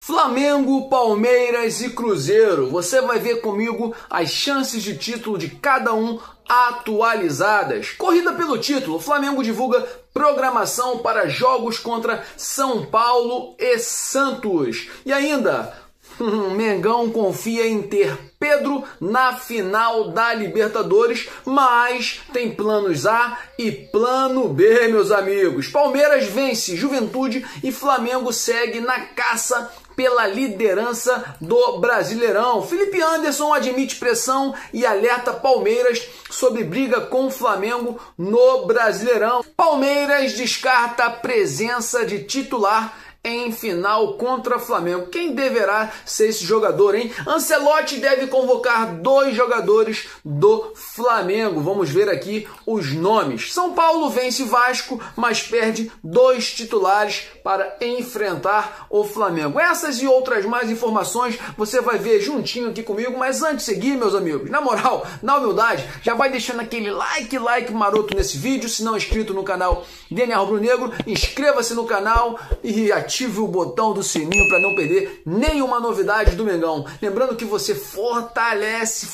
Flamengo, Palmeiras e Cruzeiro. Você vai ver comigo as chances de título de cada um atualizadas. Corrida pelo título. O Flamengo divulga programação para jogos contra São Paulo e Santos. E ainda, Mengão confia em ter Pedro na final da Libertadores, mas tem planos A e plano B, meus amigos. Palmeiras vence Juventude e Flamengo segue na caça pela liderança do Brasileirão. Felipe Anderson admite pressão e alerta Palmeiras sobre briga com o Flamengo no Brasileirão. Palmeiras descarta a presença de titular em final contra Flamengo. Quem deverá ser esse jogador, hein? Ancelotti deve convocar 2 jogadores do Flamengo. Vamos ver aqui os nomes. São Paulo vence Vasco, mas perde 2 titulares para enfrentar o Flamengo. Essas e outras mais informações você vai ver juntinho aqui comigo, mas antes de seguir, meus amigos, na moral, na humildade, já vai deixando aquele like maroto nesse vídeo. Se não é inscrito no canal DNA Rubro Negro, inscreva-se no canal e ative o botão do sininho para não perder nenhuma novidade do Mengão. Lembrando que você fortalece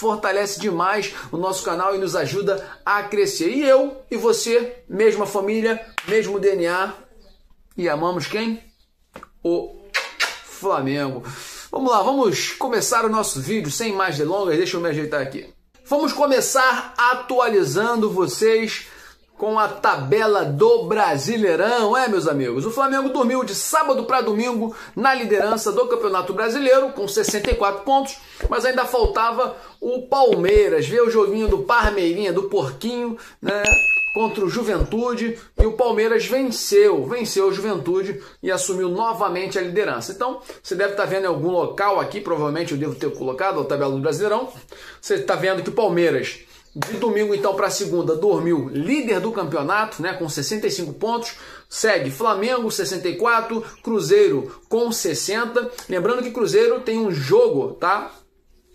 demais o nosso canal e nos ajuda a crescer. E eu e você, mesma família, mesmo DNA, e amamos quem? O Flamengo. Vamos lá, vamos começar o nosso vídeo sem mais delongas. Deixa eu me ajeitar aqui. Vamos começar atualizando vocês com a tabela do Brasileirão, meus amigos. O Flamengo dormiu de sábado para domingo na liderança do Campeonato Brasileiro com 64 pontos, mas ainda faltava o Palmeiras, ver o joguinho do Parmeirinha, do Porquinho, né, contra o Juventude, e o Palmeiras venceu o Juventude e assumiu novamente a liderança. Então, você deve estar vendo em algum local aqui, provavelmente eu devo ter colocado a tabela do Brasileirão, você está vendo que o Palmeiras de domingo então para segunda dormiu líder do campeonato, né, com 65 pontos. Segue Flamengo 64, Cruzeiro com 60. Lembrando que Cruzeiro tem um jogo, tá,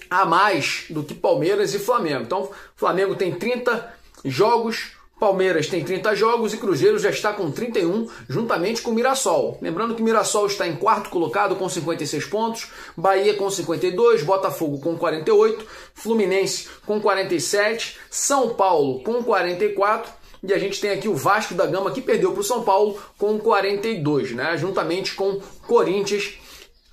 a mais do que Palmeiras e Flamengo. Então, Flamengo tem 30 jogos, Palmeiras tem 30 jogos e Cruzeiro já está com 31, juntamente com o Mirassol. Lembrando que o Mirassol está em quarto colocado com 56 pontos, Bahia com 52, Botafogo com 48, Fluminense com 47, São Paulo com 44, e a gente tem aqui o Vasco da Gama que perdeu para o São Paulo com 42, né? Juntamente com Corinthians,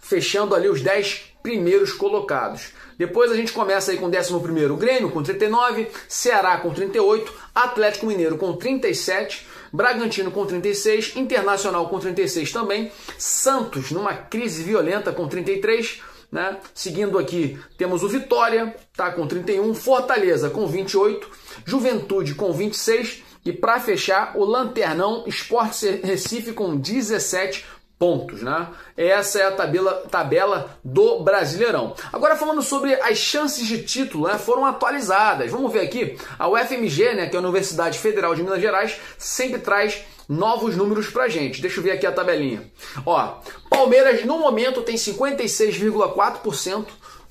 fechando ali os 10 primeiros colocados. Depois a gente começa aí com o 11º Grêmio com 39, Ceará com 38, Atlético Mineiro com 37, Bragantino com 36, Internacional com 36 também, Santos numa crise violenta com 33, né? Seguindo aqui temos o Vitória, tá, com 31, Fortaleza com 28, Juventude com 26 e para fechar o Lanternão Sport Recife com 17 pontos, né? Essa é a tabela do Brasileirão. Agora falando sobre as chances de título, né, foram atualizadas. Vamos ver aqui, a UFMG, né, que é a Universidade Federal de Minas Gerais, sempre traz novos números pra gente. Deixa eu ver aqui a tabelinha. Ó, Palmeiras no momento tem 56,4%,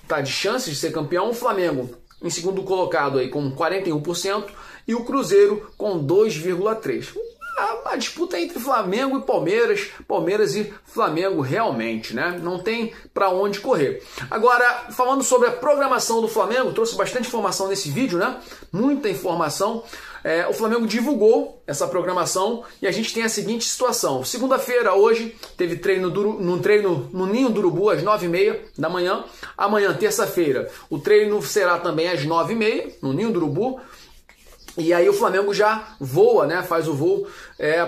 tá, de chances de ser campeão. O Flamengo em segundo colocado aí com 41% e o Cruzeiro com 2,3%. A disputa é entre Flamengo e Palmeiras e Flamengo realmente, né? Não tem para onde correr. Agora, falando sobre a programação do Flamengo, trouxe bastante informação nesse vídeo, né? Muita informação. O Flamengo divulgou essa programação e a gente tem a seguinte situação. Segunda-feira, hoje, teve treino no Ninho do Urubu às 9h30 da manhã. Amanhã, terça-feira, o treino será também às 9h30 no Ninho do Urubu. E aí o Flamengo já voa, né? Faz o voo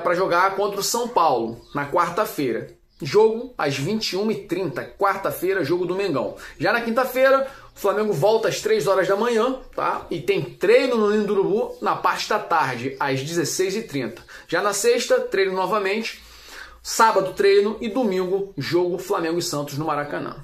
para jogar contra o São Paulo na quarta-feira. Jogo às 21h30, quarta-feira, jogo do Mengão. Já na quinta-feira, o Flamengo volta às 3 horas da manhã, tá? E tem treino no Ninho do Urubu na parte da tarde, às 16h30. Já na sexta, treino novamente. Sábado, treino. E domingo, jogo Flamengo e Santos no Maracanã.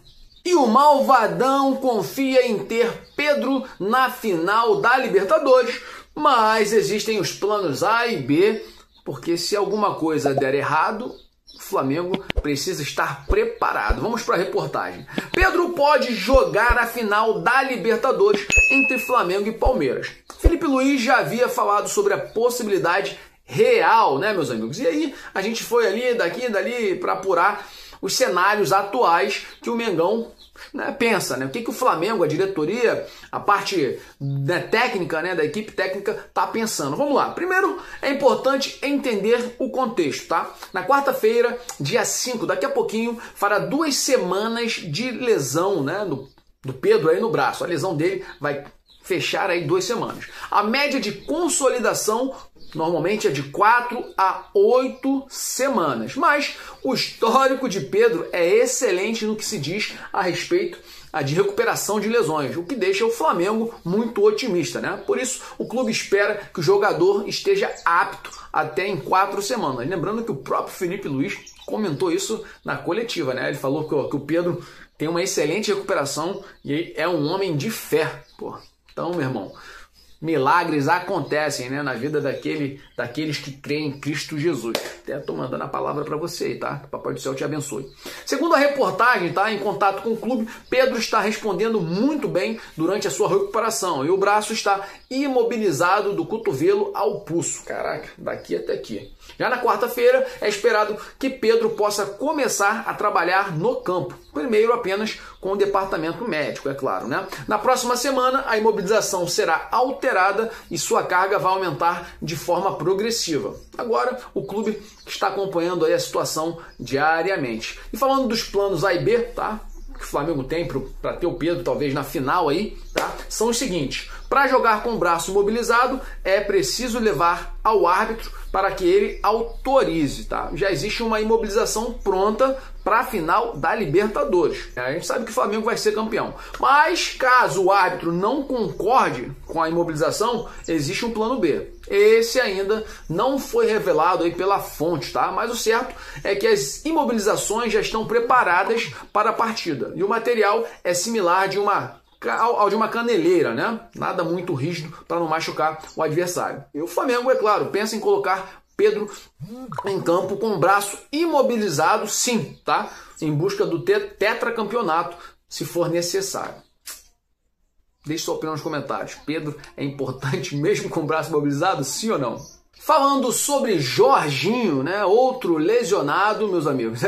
E o Malvadão confia em ter Pedro na final da Libertadores, mas existem os planos A e B, porque se alguma coisa der errado, o Flamengo precisa estar preparado. Vamos para a reportagem. Pedro pode jogar a final da Libertadores entre Flamengo e Palmeiras. Felipe Luiz já havia falado sobre a possibilidade real, né, meus amigos? E aí a gente foi ali, daqui e dali para apurar os cenários atuais que o Mengão, né, pensa, né? O que o Flamengo, a diretoria, a parte da técnica, né, da equipe técnica está pensando. Vamos lá. Primeiro, é importante entender o contexto, tá? Na quarta-feira, dia 5, daqui a pouquinho, fará 2 semanas de lesão, né, do Pedro aí no braço. A lesão dele vai fechar aí 2 semanas. A média de consolidação normalmente é de 4 a 8 semanas. Mas o histórico de Pedro é excelente no que se diz a respeito de recuperação de lesões, o que deixa o Flamengo muito otimista, né? Por isso, o clube espera que o jogador esteja apto até em 4 semanas. Lembrando que o próprio Felipe Luiz comentou isso na coletiva, né? Ele falou que o Pedro tem uma excelente recuperação e é um homem de fé, pô. Então, meu irmão, milagres acontecem, né, na vida daqueles que creem em Cristo Jesus. Até estou mandando a palavra para você aí, tá? Que o Papai do Céu te abençoe. Segundo a reportagem, tá, em contato com o clube, Pedro está respondendo muito bem durante a sua recuperação e o braço está imobilizado do cotovelo ao pulso. Caraca, daqui até aqui. Já na quarta-feira, é esperado que Pedro possa começar a trabalhar no campo. Primeiro apenas com o departamento médico, é claro, né? Na próxima semana, a imobilização será alterada e sua carga vai aumentar de forma progressiva. Agora, o clube está acompanhando aí a situação diariamente. E falando dos planos A e B, tá? Que o Flamengo tem para ter o Pedro talvez na final aí, tá? São os seguintes: para jogar com o braço imobilizado é preciso levar ao árbitro para que ele autorize, tá? Já existe uma imobilização pronta para a final da Libertadores. A gente sabe que o Flamengo vai ser campeão. Mas caso o árbitro não concorde com a imobilização, existe um plano B. Esse ainda não foi revelado aí pela fonte, tá? Mas o certo é que as imobilizações já estão preparadas para a partida. E o material é similar ao de uma caneleira, né? Nada muito rígido para não machucar o adversário. E o Flamengo, é claro, pensa em colocar Pedro em campo com o braço imobilizado, sim, tá? Em busca do tetracampeonato, se for necessário. Deixe sua opinião nos comentários. Pedro é importante mesmo com o braço imobilizado, sim ou não? Falando sobre Jorginho, né, outro lesionado, meus amigos,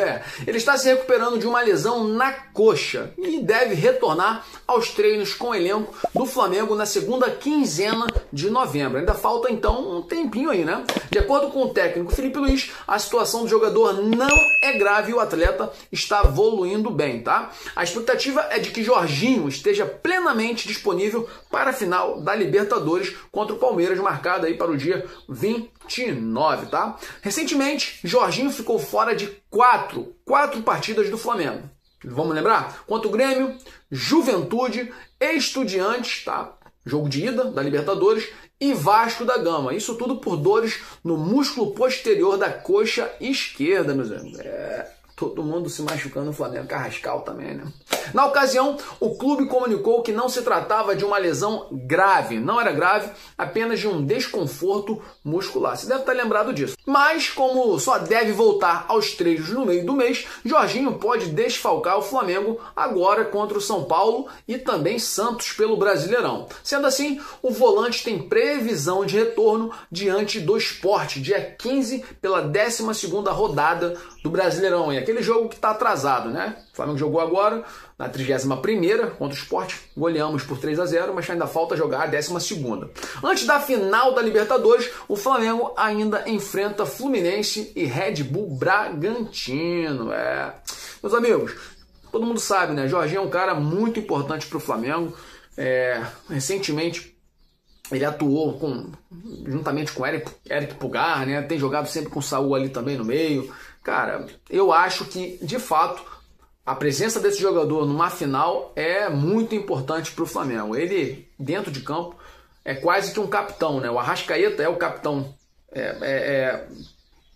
ele está se recuperando de uma lesão na coxa e deve retornar aos treinos com o elenco do Flamengo na segunda quinzena de novembro. Ainda falta então um tempinho aí, né? De acordo com o técnico Felipe Luiz, a situação do jogador não é grave e o atleta está evoluindo bem, tá? A expectativa é de que Jorginho esteja plenamente disponível para a final da Libertadores contra o Palmeiras, marcada aí para o dia 29, tá? Recentemente, Jorginho ficou fora de quatro partidas do Flamengo. Vamos lembrar? Contra o Grêmio, Juventude, Estudiantes, tá? Jogo de ida da Libertadores, e Vasco da Gama. Isso tudo por dores no músculo posterior da coxa esquerda, meus amigos. Todo mundo se machucando no Flamengo. Carrascal também, né? Na ocasião, o clube comunicou que não se tratava de uma lesão grave. Não era grave, apenas de um desconforto muscular. Você deve estar lembrado disso. Mas, como só deve voltar aos treinos no meio do mês, Jorginho pode desfalcar o Flamengo agora contra o São Paulo e também Santos pelo Brasileirão. Sendo assim, o volante tem previsão de retorno diante do Sport, dia 15, pela 12ª rodada do Brasileirão. E aquele jogo que está atrasado, né? O Flamengo jogou agora na 31ª contra o Sport, goleamos por 3-0, mas ainda falta jogar a 12ª. Antes da final da Libertadores, o Flamengo ainda enfrenta Fluminense e Red Bull Bragantino. Meus amigos, todo mundo sabe, né? Jorginho é um cara muito importante para o Flamengo. Recentemente ele atuou juntamente com Eric Pulgar, né? Tem jogado sempre com o Saúl ali também no meio. Cara, eu acho que, de fato, a presença desse jogador numa final é muito importante para o Flamengo. Ele, dentro de campo, é quase que um capitão, né? O Arrascaeta é o capitão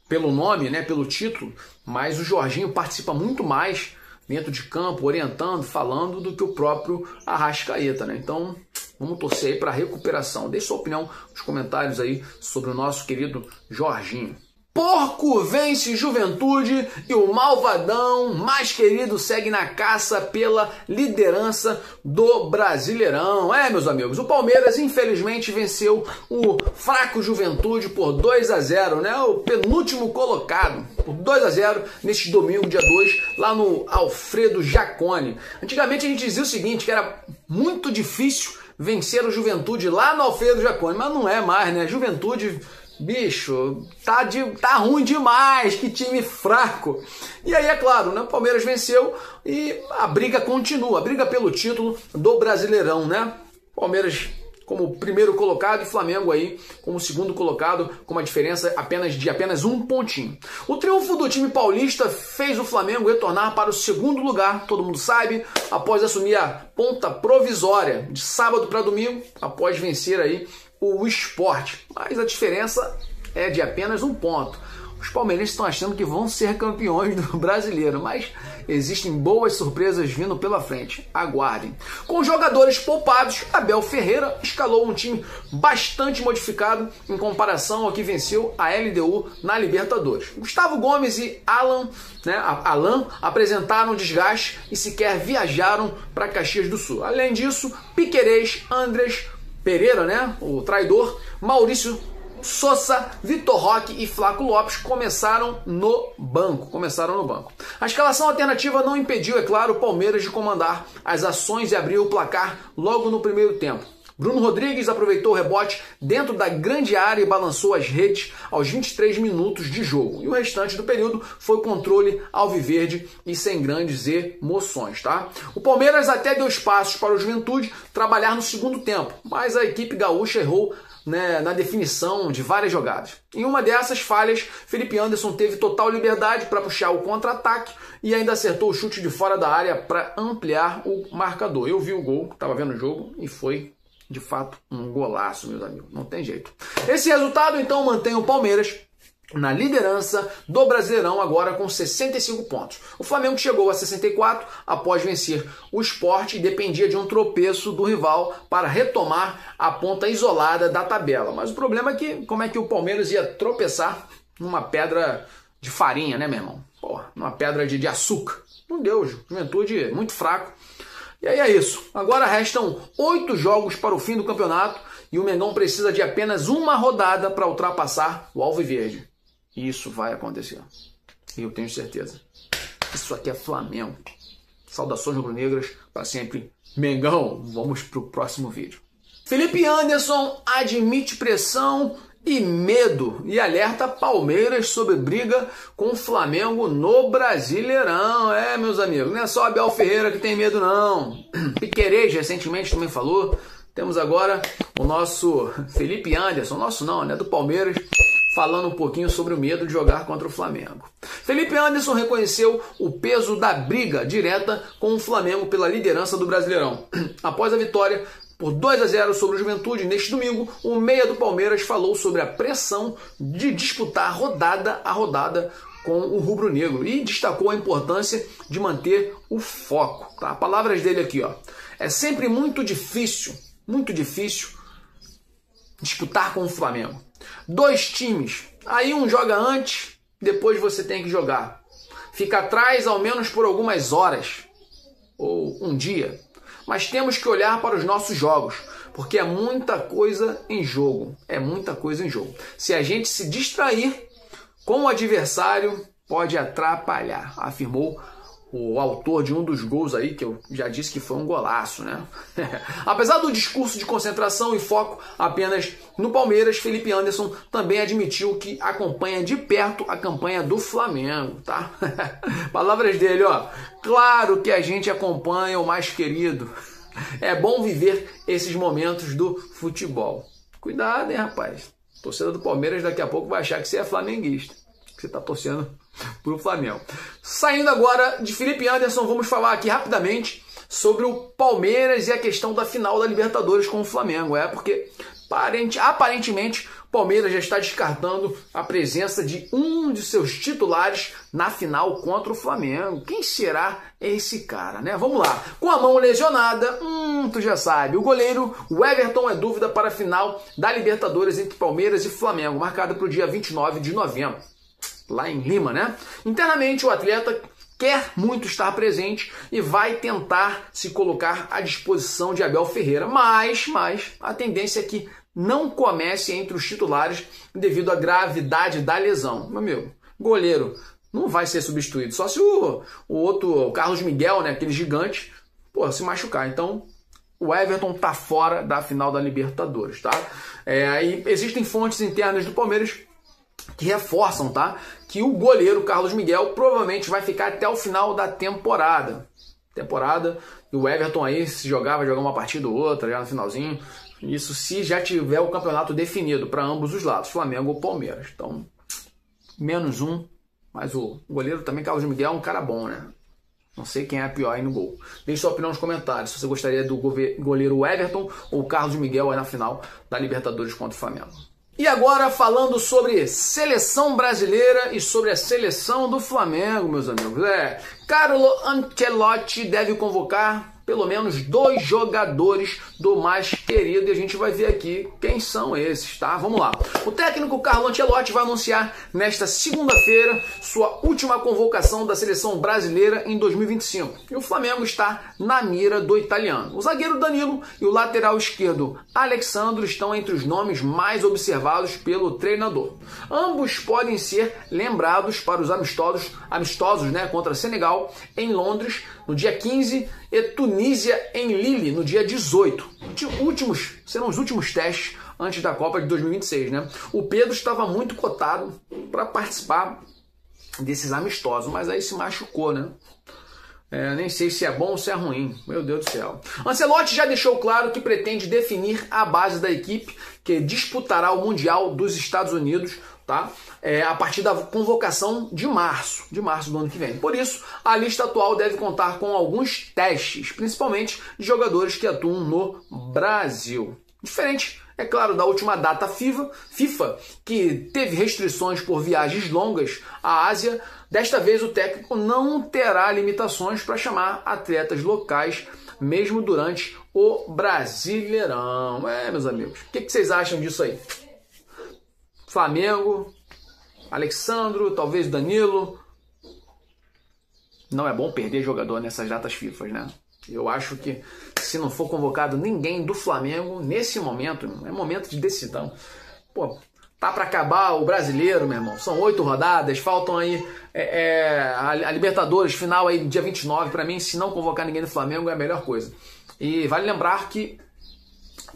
pelo nome, né? Pelo título, mas o Jorginho participa muito mais dentro de campo, orientando, falando, do que o próprio Arrascaeta, né? Então, vamos torcer aí para a recuperação. Deixe sua opinião nos comentários aí sobre o nosso querido Jorginho. Porco vence Juventude e o malvadão mais querido segue na caça pela liderança do Brasileirão. Meus amigos, o Palmeiras infelizmente venceu o fraco Juventude por 2-0, né? O penúltimo colocado por 2-0 neste domingo, dia 2, lá no Alfredo Jaconi. Antigamente a gente dizia o seguinte, que era muito difícil vencer o Juventude lá no Alfredo Jaconi, mas não é mais, né? Juventude... bicho, tá ruim demais, que time fraco. E aí, é claro, né, o Palmeiras venceu e a briga continua, a briga pelo título do Brasileirão, né? Palmeiras como primeiro colocado e Flamengo aí como segundo colocado, com uma diferença de apenas um pontinho. O triunfo do time paulista fez o Flamengo retornar para o segundo lugar, todo mundo sabe, após assumir a ponta provisória de sábado para domingo, após vencer aí o Sport, mas a diferença é de apenas um ponto. Os palmeirenses estão achando que vão ser campeões do Brasileiro, mas existem boas surpresas vindo pela frente. Aguardem. Com jogadores poupados, Abel Ferreira escalou um time bastante modificado em comparação ao que venceu a LDU na Libertadores. Gustavo Gomes e Alan apresentaram desgaste e sequer viajaram para Caxias do Sul. Além disso, Piquerez, Andrés Pereira, né, o traidor, Maurício Sousa, Vitor Roque e Flaco Lopes começaram no banco. A escalação alternativa não impediu, é claro, o Palmeiras de comandar as ações e abrir o placar logo no primeiro tempo. Bruno Rodrigues aproveitou o rebote dentro da grande área e balançou as redes aos 23 minutos de jogo. E o restante do período foi controle alviverde e sem grandes emoções, tá? O Palmeiras até deu espaços para o Juventude trabalhar no segundo tempo, mas a equipe gaúcha errou, né, na definição de várias jogadas. Em uma dessas falhas, Felipe Anderson teve total liberdade para puxar o contra-ataque e ainda acertou o chute de fora da área para ampliar o marcador. Eu vi o gol, estava vendo o jogo e foi de fato um golaço, meus amigos. Não tem jeito. Esse resultado, então, mantém o Palmeiras na liderança do Brasileirão, agora com 65 pontos. O Flamengo chegou a 64 após vencer o Sport e dependia de um tropeço do rival para retomar a ponta isolada da tabela. Mas o problema é que, como é que o Palmeiras ia tropeçar numa pedra de farinha, né, meu irmão? Porra, numa pedra de açúcar. Não deu, Juventude muito fraco. E aí é isso. Agora restam 8 jogos para o fim do campeonato e o Mengão precisa de apenas uma rodada para ultrapassar o Alviverde. E isso vai acontecer. E eu tenho certeza. Isso aqui é Flamengo. Saudações rubro-negras para sempre. Mengão, vamos para o próximo vídeo. Felipe Anderson admite pressão e medo e alerta Palmeiras sobre briga com o Flamengo no Brasileirão. Meus amigos, não é só Abel Ferreira que tem medo, não. Piquerez recentemente também falou. Temos agora o nosso Felipe Anderson, nosso não, né, do Palmeiras, falando um pouquinho sobre o medo de jogar contra o Flamengo. Felipe Anderson reconheceu o peso da briga direta com o Flamengo pela liderança do Brasileirão. Após a vitória por 2-0 sobre o Juventude, neste domingo, o meia do Palmeiras falou sobre a pressão de disputar rodada a rodada com o rubro-negro e destacou a importância de manter o foco. Tá? Palavras dele aqui, ó. É sempre muito difícil disputar com o Flamengo. 2 times, aí um joga antes, depois você tem que jogar. Fica atrás ao menos por algumas horas ou um dia. Mas temos que olhar para os nossos jogos, porque é muita coisa em jogo. Se a gente se distrair com o adversário, pode atrapalhar, afirmou o autor de um dos gols aí, que eu já disse que foi um golaço, né? Apesar do discurso de concentração e foco apenas no Palmeiras, Felipe Anderson também admitiu que acompanha de perto a campanha do Flamengo, tá? Palavras dele, ó. Claro que a gente acompanha o mais querido. É bom viver esses momentos do futebol. Cuidado, hein, rapaz? A torcida do Palmeiras daqui a pouco vai achar que você é flamenguista, que você tá torcendo para o Flamengo. Saindo agora de Felipe Anderson, vamos falar aqui rapidamente sobre o Palmeiras e a questão da final da Libertadores com o Flamengo. Porque aparentemente o Palmeiras já está descartando a presença de um de seus titulares na final contra o Flamengo. Quem será esse cara, né? Vamos lá. Com a mão lesionada, tu já sabe, o goleiro Everton é dúvida para a final da Libertadores entre Palmeiras e Flamengo, marcada para o dia 29 de novembro. lá em Lima, né? Internamente, o atleta quer muito estar presente e vai tentar se colocar à disposição de Abel Ferreira, mas a tendência é que não comece entre os titulares devido à gravidade da lesão. Meu amigo, goleiro não vai ser substituído, só se o Carlos Miguel, né, aquele gigante, se machucar. Então, o Everton tá fora da final da Libertadores, tá? Aí existem fontes internas do Palmeiras que reforçam, tá, que o goleiro Carlos Miguel provavelmente vai ficar até o final da temporada. E o Everton aí, se jogar, vai jogar uma partida ou outra já no finalzinho. Isso se já tiver o campeonato definido para ambos os lados, Flamengo ou Palmeiras. Então, -1, mas o goleiro também, Carlos Miguel, é um cara bom, né? Não sei quem é pior aí no gol. Deixe sua opinião nos comentários, se você gostaria do goleiro Everton ou Carlos Miguel aí na final da Libertadores contra o Flamengo. E agora falando sobre seleção brasileira e sobre a seleção do Flamengo, meus amigos. Carlo Ancelotti deve convocar pelo menos 2 jogadores do mais querido e a gente vai ver aqui quem são esses, tá? Vamos lá. O técnico Carlo Ancelotti vai anunciar nesta segunda-feira sua última convocação da seleção brasileira em 2025. E o Flamengo está na mira do italiano. O zagueiro Danilo e o lateral esquerdo Alexandro estão entre os nomes mais observados pelo treinador. Ambos podem ser lembrados para os amistosos, né, contra Senegal em Londres no dia 15 e Tunísia em Lille no dia 18. Serão os últimos testes antes da Copa de 2026, né? O Pedro estava muito cotado para participar desses amistosos, mas aí se machucou, né? Nem sei se é bom ou se é ruim. Meu Deus do céu. Ancelotti já deixou claro que pretende definir a base da equipe que disputará o Mundial dos Estados Unidos, tá? A partir da convocação de março do ano que vem. Por isso, a lista atual deve contar com alguns testes, principalmente de jogadores que atuam no Brasil. Diferente, é claro, da última data FIFA, que teve restrições por viagens longas à Ásia. Desta vez, o técnico não terá limitações para chamar atletas locais, mesmo durante o Brasileirão. Meus amigos, o que vocês acham disso aí? Flamengo, Alexandro, talvez Danilo. Não é bom perder jogador nessas datas FIFA, né? Eu acho que se não for convocado ninguém do Flamengo, nesse momento, é momento de decisão. Tá para acabar o Brasileiro, meu irmão. São 8 rodadas, faltam aí a Libertadores, final aí dia 29. Para mim, se não convocar ninguém do Flamengo, é a melhor coisa. E vale lembrar que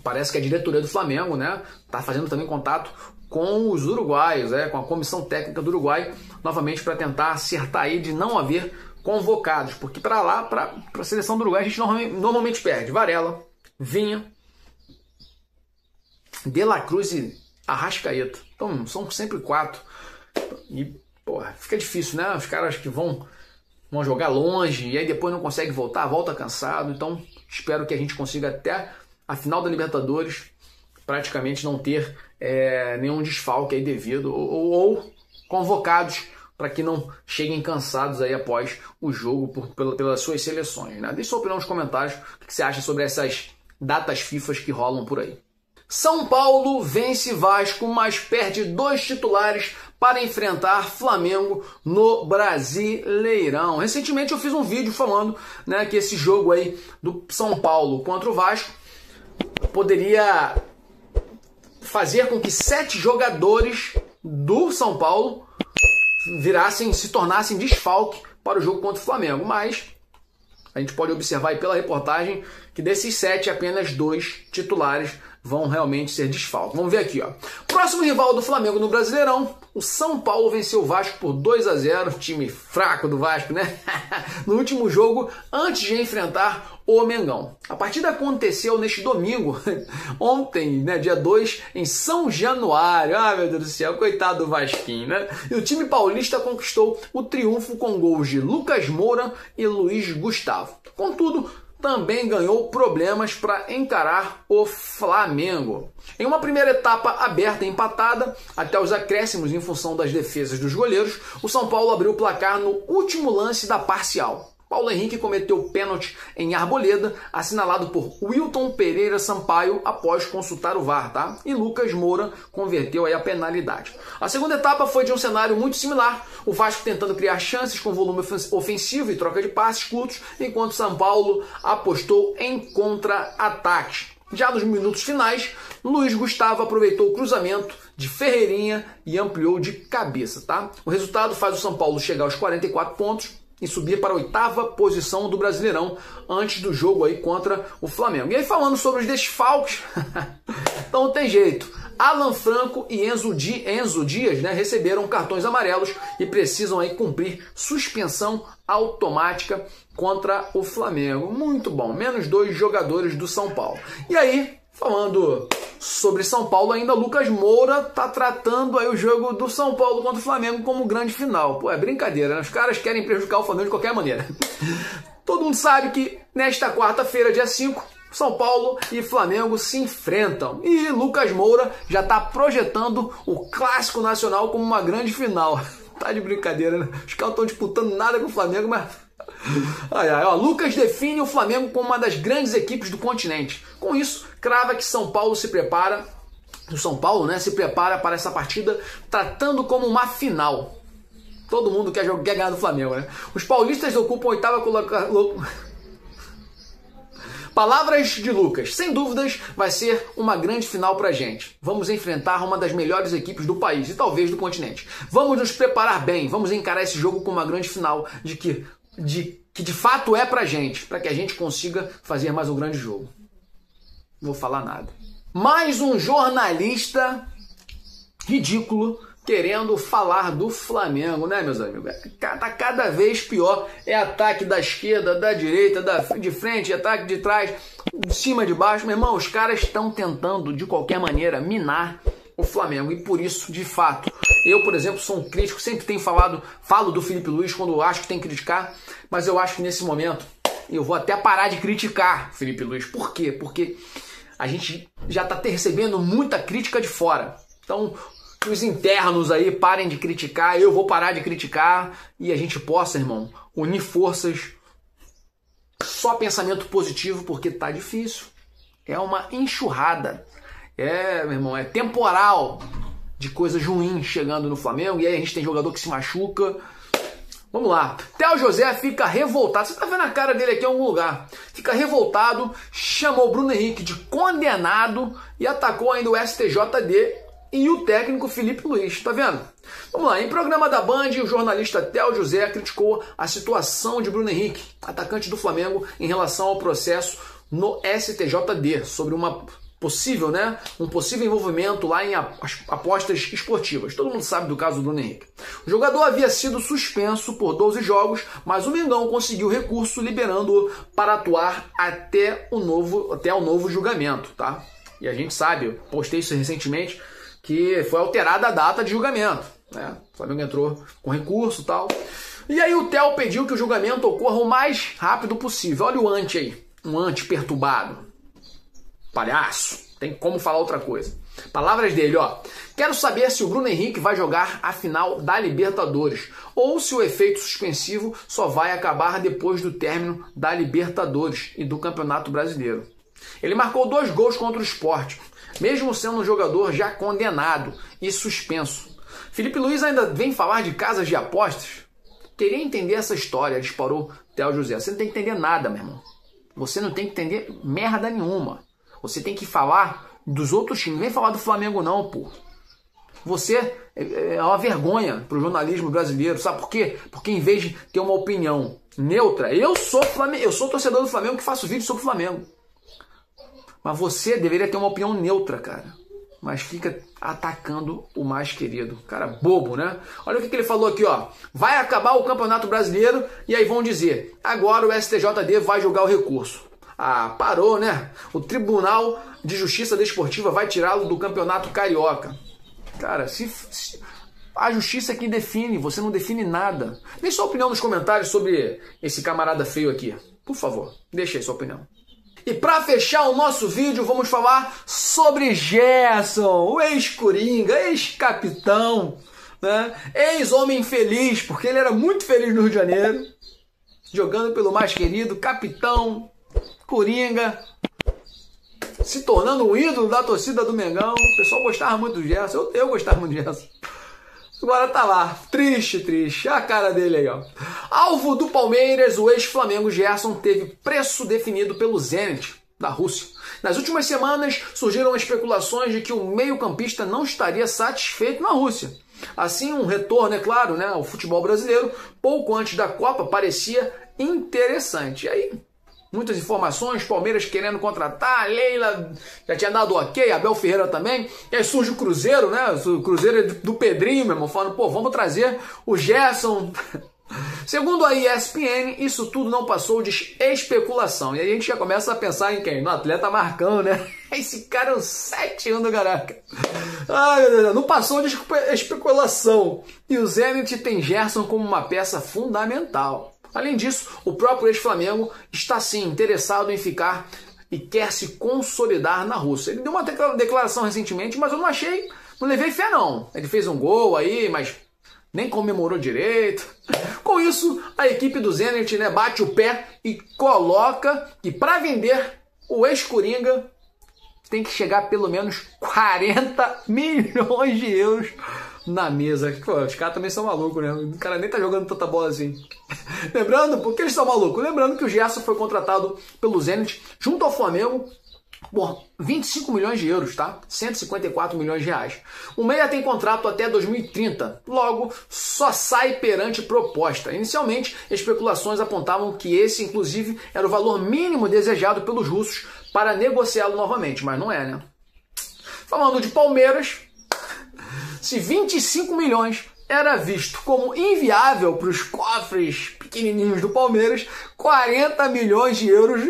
parece que a diretoria do Flamengo, né, tá fazendo também contato com os uruguaios, com a comissão técnica do Uruguai, novamente para tentar acertar aí de não haver convocados, porque para a seleção do Uruguai a gente normalmente perde Varela, Vinha, De La Cruz e Arrascaeta. Então são sempre 4 e fica difícil, né? Os caras que vão jogar longe e aí depois não conseguem volta cansado. Então espero que a gente consiga até a final da Libertadores praticamente não ter nenhum desfalque aí devido ou convocados para que não cheguem cansados aí após o jogo pelas suas seleções, né? Deixe sua opinião nos comentários o que você acha sobre essas datas FIFA que rolam por aí. São Paulo vence Vasco, mas perde 2 titulares para enfrentar Flamengo no Brasileirão. Recentemente eu fiz um vídeo falando, né, que esse jogo aí do São Paulo contra o Vasco poderia fazer com que 7 jogadores do São Paulo se tornassem desfalque para o jogo contra o Flamengo, mas a gente pode observar aí pela reportagem que desses 7, apenas 2 titulares vão realmente ser desfalques. Vamos ver aqui, ó. Próximo rival do Flamengo no Brasileirão, o São Paulo venceu o Vasco por 2-0, time fraco do Vasco, né? No último jogo, antes de enfrentar o Mengão. A partida aconteceu neste domingo, ontem, né, dia 2, em São Januário. Meu Deus do céu, coitado do Vasquinho, né? E o time paulista conquistou o triunfo com gols de Lucas Moura e Luiz Gustavo. Contudo, também ganhou problemas para encarar o Flamengo. Em uma primeira etapa aberta e empatada, até os acréscimos em função das defesas dos goleiros, o São Paulo abriu o placar no último lance da parcial. Paulo Henrique cometeu pênalti em Arboleda, assinalado por Wilton Pereira Sampaio após consultar o VAR, tá? E Lucas Moura converteu aí a penalidade. A segunda etapa foi de um cenário muito similar, o Vasco tentando criar chances com volume ofensivo e troca de passes curtos, enquanto São Paulo apostou em contra-ataques. Já nos minutos finais, Luiz Gustavo aproveitou o cruzamento de Ferreirinha e ampliou de cabeça, tá? O resultado faz o São Paulo chegar aos 44 pontos e subir para a 8ª posição do Brasileirão antes do jogo aí contra o Flamengo. E aí falando sobre os desfalques, então não tem jeito. Alan Franco e Enzo Dias, né, receberam cartões amarelos e precisam aí cumprir suspensão automática contra o Flamengo. Muito bom, menos 2 jogadores do São Paulo. E aí, falando sobre São Paulo ainda, Lucas Moura tá tratando aí o jogo do São Paulo contra o Flamengo como grande final. Pô, é brincadeira, né? Os caras querem prejudicar o Flamengo de qualquer maneira. Todo mundo sabe que nesta quarta-feira, dia 5, São Paulo e Flamengo se enfrentam. E Lucas Moura já está projetando o Clássico Nacional como uma grande final. Tá de brincadeira, né? Os caras não estão disputando nada com o Flamengo, mas... Lucas define o Flamengo como uma das grandes equipes do continente. Com isso, crava que São Paulo se prepara... O São Paulo, né, se prepara para essa partida tratando como uma final. Todo mundo quer ganhar do Flamengo, né? Os paulistas ocupam a 8ª colocação... Palavras de Lucas, sem dúvidas vai ser uma grande final pra gente. Vamos enfrentar uma das melhores equipes do país e talvez do continente. Vamos nos preparar bem, vamos encarar esse jogo como uma grande final que de fato é pra gente, para que a gente consiga fazer mais um grande jogo. Não vou falar nada. Mais um jornalista ridículo querendo falar do Flamengo, né, meus amigos? Tá cada vez pior. É ataque da esquerda, da direita, de frente, ataque de trás, de cima, de baixo. Meu irmão, os caras estão tentando, de qualquer maneira, minar o Flamengo. E por isso, de fato, eu, por exemplo, sou um crítico, sempre tenho falo do Felipe Luiz quando acho que tem que criticar, mas eu acho que nesse momento eu vou até parar de criticar o Felipe Luiz. Por quê? Porque a gente já está recebendo muita crítica de fora. Então... que os internos aí parem de criticar, eu vou parar de criticar e a gente possa, irmão, unir forças, só pensamento positivo, porque tá difícil. É uma enxurrada. Meu irmão, é temporal de coisas ruins chegando no Flamengo, e aí a gente tem jogador que se machuca. Vamos lá. Theo José fica revoltado. Você tá vendo a cara dele aqui em algum lugar. Fica revoltado, chamou o Bruno Henrique de condenado e atacou ainda o STJD e o técnico Felipe Luiz, tá vendo? Vamos lá, em programa da Band, o jornalista Theo José criticou a situação de Bruno Henrique, atacante do Flamengo, em relação ao processo no STJD, sobre um possível envolvimento lá em apostas esportivas. Todo mundo sabe do caso do Bruno Henrique. O jogador havia sido suspenso por 12 jogos, mas o Mengão conseguiu recurso liberando-o para atuar até o novo julgamento, tá? E a gente sabe, eu postei isso recentemente, que foi alterada a data de julgamento, né? O Flamengo entrou com recurso e tal. E aí o Theo pediu que o julgamento ocorra o mais rápido possível. Olha o anti aí, um anti perturbado. Palhaço, tem como falar outra coisa. Palavras dele, ó. Quero saber se o Bruno Henrique vai jogar a final da Libertadores ou se o efeito suspensivo só vai acabar depois do término da Libertadores e do Campeonato Brasileiro. Ele marcou 2 gols contra o Sport, mesmo sendo um jogador já condenado e suspenso. Felipe Luiz ainda vem falar de casas de apostas? Queria entender essa história, disparou Theo José. Você não tem que entender nada, meu irmão. Você não tem que entender merda nenhuma. Você tem que falar dos outros times. Não vem falar do Flamengo não, pô. Você é uma vergonha pro jornalismo brasileiro. Sabe por quê? Porque em vez de ter uma opinião neutra, eu sou torcedor do Flamengo que faço vídeo sobre o Flamengo. Mas você deveria ter uma opinião neutra, cara. Mas fica atacando o mais querido. Cara bobo, né? Olha o que ele falou aqui, ó. Vai acabar o Campeonato Brasileiro e aí vão dizer, agora o STJD vai julgar o recurso. Ah, parou, né? O Tribunal de Justiça Desportiva vai tirá-lo do Campeonato Carioca. Cara, a justiça é quem define, você não define nada. Deixe sua opinião nos comentários sobre esse camarada feio aqui. Por favor, deixe aí sua opinião. E para fechar o nosso vídeo, vamos falar sobre Gerson, o ex-coringa, ex-capitão, né? Ex-homem feliz, porque ele era muito feliz no Rio de Janeiro. jogando pelo mais querido, capitão, Coringa, se tornando um ídolo da torcida do Mengão. O pessoal gostava muito do Gerson, eu gostava muito do Gerson. Agora tá lá, triste, triste, a cara dele aí, ó. Alvo do Palmeiras, o ex-Flamengo Gerson teve preço definido pelo Zenit da Rússia. Nas últimas semanas surgiram especulações de que o meio-campista não estaria satisfeito na Rússia. Assim, um retorno, é claro, né, ao futebol brasileiro, pouco antes da Copa, parecia interessante. E aí, muitas informações, Palmeiras querendo contratar, a Leila já tinha dado ok, Abel Ferreira também. E aí surge o Cruzeiro, né? O Cruzeiro do Pedrinho, meu irmão, falando, pô, vamos trazer o Gerson. Segundo a ESPN, isso tudo não passou de especulação. E aí a gente já começa a pensar em quem? No atleta Marcão, né? Esse cara é um 7 anos, caraca. Ai, meu Deus, não passou de especulação. E o Zenit tem Gerson como uma peça fundamental. Além disso, o próprio ex-Flamengo está sim interessado em ficar e quer se consolidar na Rússia. Ele deu uma declaração recentemente, mas eu não levei fé não. Ele fez um gol aí, mas nem comemorou direito. Com isso, a equipe do Zenit, né, bate o pé e coloca que para vender o ex-Coringa tem que chegar a pelo menos 40 milhões de euros na mesa. Pô, os caras também são malucos, né? O cara nem tá jogando tanta bola assim. Lembrando, por que eles são malucos? Lembrando que o Gerson foi contratado pelo Zenit junto ao Flamengo por 25 milhões de euros, tá? 154 milhões de reais. O meia tem contrato até 2030, logo só sai perante proposta. Inicialmente, especulações apontavam que esse, inclusive, era o valor mínimo desejado pelos russos para negociá-lo novamente, mas não é, né? Falando de Palmeiras, se 25 milhões era visto como inviável para os cofres pequenininhos do Palmeiras, 40 milhões de euros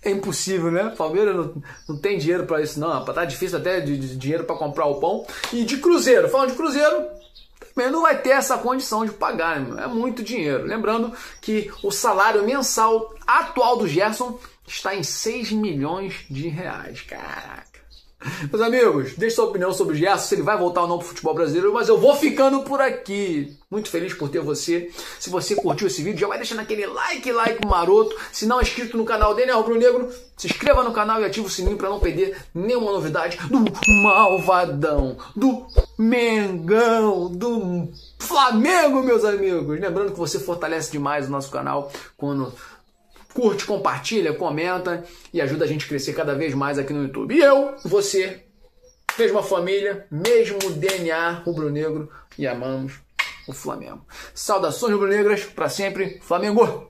é impossível, né? Palmeiras não tem dinheiro para isso, não. Tá difícil até de dinheiro para comprar o pão. E de Cruzeiro, falando de Cruzeiro, também não vai ter essa condição de pagar, né? É muito dinheiro. Lembrando que o salário mensal atual do Gerson está em 6 milhões de reais. Caraca. Meus amigos, deixe sua opinião sobre o Gerson, se ele vai voltar ou não para o futebol brasileiro, mas eu vou ficando por aqui. Muito feliz por ter você. Se você curtiu esse vídeo, já vai deixando aquele like maroto. Se não é inscrito no canal dele, Rubro Negro, se inscreva no canal e ative o sininho para não perder nenhuma novidade do Malvadão, do Mengão, do Flamengo, meus amigos. Lembrando que você fortalece demais o nosso canal quando curte, compartilha, comenta e ajuda a gente a crescer cada vez mais aqui no YouTube. E eu, você, mesma família, mesmo DNA rubro-negro e amamos o Flamengo. Saudações rubro-negras para sempre, Flamengo!